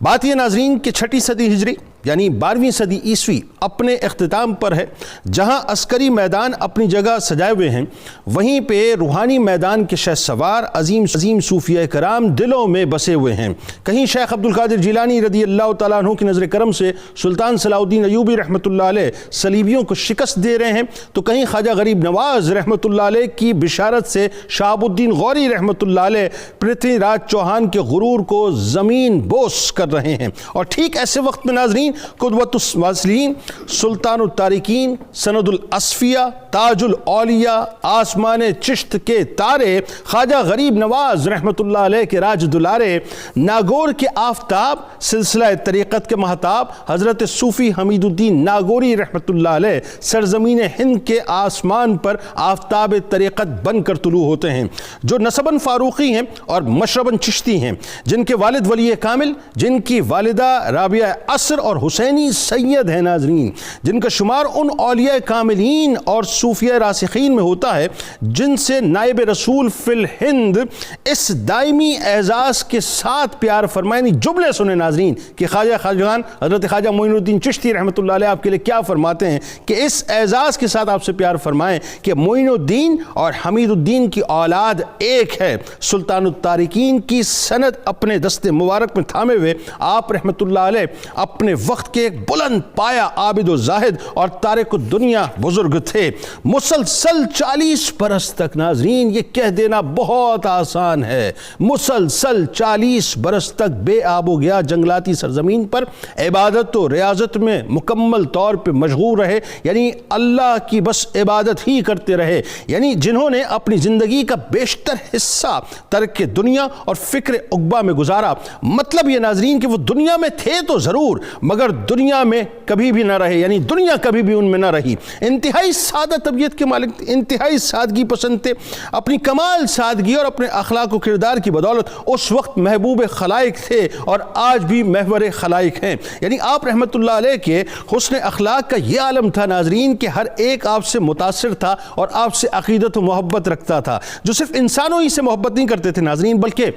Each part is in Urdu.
بات یہ ناظرین کہ 6 صدی ہجری یعنی 12ویں صدی عیسوی اپنے اختتام پر ہے. جہاں عسکری میدان اپنی جگہ سجائے ہوئے ہیں، وہیں پہ روحانی میدان کے شہسوار عظیم صوفیہ کرام دلوں میں بسے ہوئے ہیں. کہیں شیخ عبد القادر جیلانی رضی اللہ تعالیٰ عنہ کی نظر کرم سے سلطان صلاح الدین ایوبی رحمۃ اللہ علیہ صلیبیوں کو شکست دے رہے ہیں، تو کہیں خواجہ غریب نواز رحمۃ اللہ علیہ کی بشارت سے شہاب الدین غوری رحمۃ اللہ علیہ پرتھوی راج چوہان کے غرور کو زمین بوس کر رہے ہیں. اور ٹھیک ایسے وقت میں ناظرین قدوۃ الواصلین، سلطان التارکین، سند الاصفیہ، تاج الاولیاء، آسمان چشت کے تارے، خواجہ غریب نواز رحمۃ اللہ علیہ کے راج دلارے، ناگور کے آفتاب، سلسلہ طریقت کے مہتاب حضرت صوفی حمید الدین ناگوری رحمۃ اللہ علیہ سرزمین ہند کے آسمان پر آفتاب طریقت بن کر طلوع ہوتے ہیں، جو نسباً فاروقی ہیں اور مشرباً چشتی ہیں، جن کے والد ولی کامل، جن کی والدہ رابعہ عصر اور حسینی سید ہیں ناظرین، جن کا شمار ان اولیاء کاملین اور صوفیہ راسخین میں ہوتا ہے جن سے نائب رسول فی الہند اس دائمی اعزاز کے ساتھ پیار فرمائیں. جملے سنیں ناظرین کہ خواجہ خواجگان حضرت خواجہ معین الدین چشتی رحمۃ اللہ علیہ آپ کے لیے کیا فرماتے ہیں کہ اس اعزاز کے ساتھ آپ سے پیار فرمائیں کہ معین الدین اور حمید الدین کی اولاد ایک ہے. سلطان التارکین کی سند اپنے دست مبارک میں تھامے ہوئے آپ رحمۃ اللہ علیہ اپنے وقت کے ایک بلند پایا عابد و زاہد اور تارک الدنیا بزرگ تھے. مسلسل 40 برس تک ناظرین، یہ کہہ دینا بہت آسان ہے، مسلسل 40 برس تک بے آب و گیا جنگلاتی سرزمین پر عبادت و ریاضت میں مکمل طور پہ مشغول رہے، یعنی اللہ کی بس عبادت ہی کرتے رہے. یعنی جنہوں نے اپنی زندگی کا بیشتر حصہ ترک دنیا اور فکر عقبہ میں گزارا. مطلب یہ ناظرین کہ وہ دنیا میں تھے تو ضرور، مگر دنیا میں کبھی بھی نہ رہے، یعنی دنیا کبھی بھی ان میں نہ رہی. انتہائی سادہ طبیعت کے مالک، انتہائی سادگی پسند تھے. اپنی کمال سادگی اور اپنے اخلاق و کردار کی بدولت اس وقت محبوب خلائق تھے اور آج بھی محور خلائق ہیں. یعنی آپ رحمت اللہ علیہ کے حسن اخلاق کا یہ عالم تھا ناظرین کہ ہر ایک آپ سے متاثر تھا اور آپ سے عقیدت و محبت رکھتا تھا. جو صرف انسانوں ہی سے محبت نہیں کرتے تھے ناظرین، بلکہ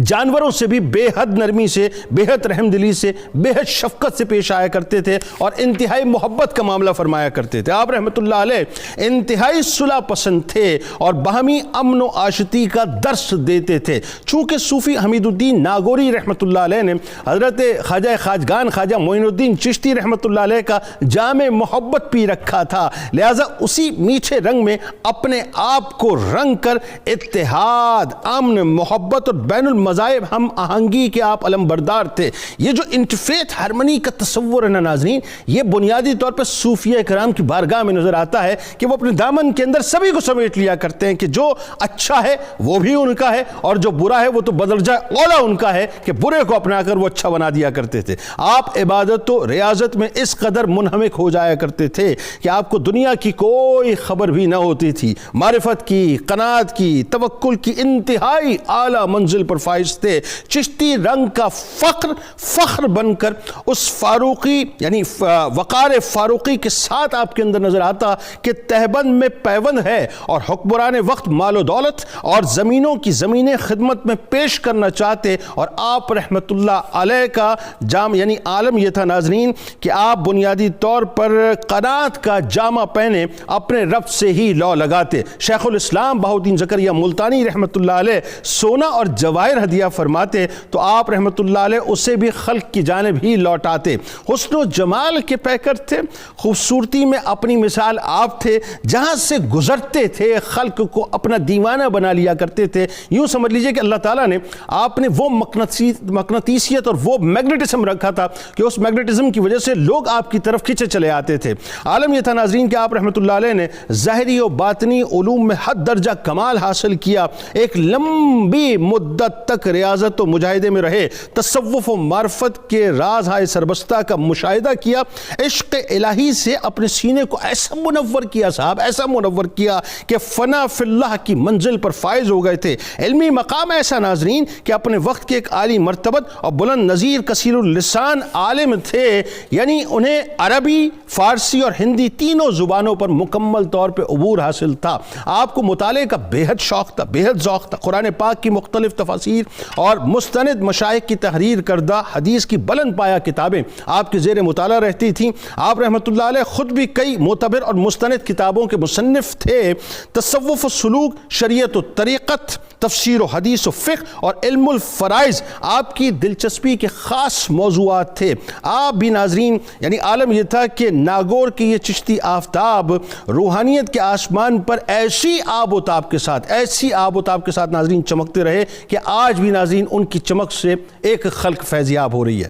جانوروں سے بھی بے حد نرمی سے، بے حد رحم دلی سے، بے حد شفقت سے پیش آیا کرتے تھے اور انتہائی محبت کا معاملہ فرمایا کرتے تھے. آپ رحمت اللہ علیہ انتہائی صلح پسند تھے اور باہمی امن و آشتی کا درس دیتے تھے. چونکہ صوفی حمید الدین ناگوری رحمت اللہ علیہ نے حضرت خواجہ خواجگان خواجہ معین الدین چشتی رحمت اللہ علیہ کا جام محبت پی رکھا تھا، لہٰذا اسی میٹھے رنگ میں اپنے آپ کو رنگ کر اتحاد، امن، محبت اور بین المذاہب ہم آہنگی کے آپ علم بردار تھے. یہ جو انٹرفیتھ ہارمنی کا تصور ہے نا ناظرین، یہ بنیادی طور پر صوفیہ کرام کی بارگاہ میں نظر آتا ہے کہ وہ اپنے دامن کے اندر سبھی کو سمیٹ لیا کرتے ہیں کہ جو اچھا ہے وہ بھی ان کا ہے اور جو برا ہے وہ تو بدرجہ اولا ان کا ہے کہ برے کو اپنا کر وہ اچھا بنا دیا کرتے تھے. آپ عبادت و ریاضت میں اس قدر منہمک ہو جایا کرتے تھے کہ آپ کو دنیا کی کوئی خبر بھی نہ ہوتی تھی. معرفت کی، قناعت کی، توکل کی انتہائی اعلیٰ منزل پر فائز تھے. چشتی رنگ کا فخر بن کر اس فاروقی یعنی وقار فاروقی کے ساتھ آپ کے اندر نظر آتا کہ تہبند میں پیوند ہے اور حکمران وقت مال و دولت اور زمینوں کی زمینیں خدمت میں پیش کرنا چاہتے. اور آپ رحمت اللہ علیہ کا جام یعنی عالم یہ تھا ناظرین کہ آپ بنیادی طور پر قناعت کا جامہ پہنے اپنے رب سے ہی لو لگاتے. شیخ الاسلام بہاؤالدین زکریا ملتانی رحمت اللہ علیہ سونا اور جواہر ہدیہ فرماتے تو آپ رحمت اللہ علیہ اسے بھی خلق کی جانب ہی لوٹاتے. حسن و جمال کے پیکر تھے، خوبصورتی میں اپنی مثال آپ تھے، جہاں سے گزرتے تھے خلق کو اپنا دیوانہ بنا لیا کرتے تھے. یوں سمجھ لیجئے کہ اللہ تعالیٰ نے آپ نے وہ مقناطیسیت اور وہ میگنیٹزم رکھا تھا کہ اس میگنیٹزم کی وجہ سے لوگ آپ کی طرف کھینچے چلے آتے تھے. عالم یہ تھا ناظرین کہ آپ رحمت اللہ علیہ نے ظاہری و باطنی علوم میں حد درجہ کمال حاصل کیا. ایک لمبی مدت تک ریاضت و مجاہدے میں رہے، تصوف و معرفت کے راز ہائے سربستہ کا مشاہدہ کیا، عشق الہی سے اپنے سینے کو ایسا منور کیا صاحب، ایسا منور کیا کہ فنا فی اللہ کی منزل پر فائز ہو گئے تھے. علمی مقام ایسا ناظرین کہ اپنے وقت کے ایک عالی مرتبت اور بلند نظیر کثیر اللسان عالم تھے، یعنی انہیں عربی، فارسی اور ہندی تینوں زبانوں پر مکمل طور پہ عبور حاصل تھا. آپ کو مطالعے کا بے حد شوق تھا، بے حد ذوق تھا. قرآن پاک کی مختلف تفاسیر تفاسیر اور مستند مشائخ کی تحریر کردہ حدیث کی بلند پایہ کتابیں آپ کے زیر مطالعہ رہتی تھیں۔ آپ رحمۃ اللہ علیہ خود بھی کئی معتبر اور مستند کتابوں کے مصنف تھے۔ تصوف و سلوک، شریعت و طریقت، تفسیر و حدیث و فقہ اور علم الفرائض آپ کی دلچسپی کے خاص موضوعات تھے۔ آپ بھی ناظرین، یعنی عالم یہ تھا کہ ناگور کے یہ چشتی آفتاب روحانیت کے آسمان پر ایسی آب و تاب کے ساتھ ناظرین چمکتے رہے کہ آج بھی ناظرین ان کی چمک سے ایک خلق فیضیاب ہو رہی ہے۔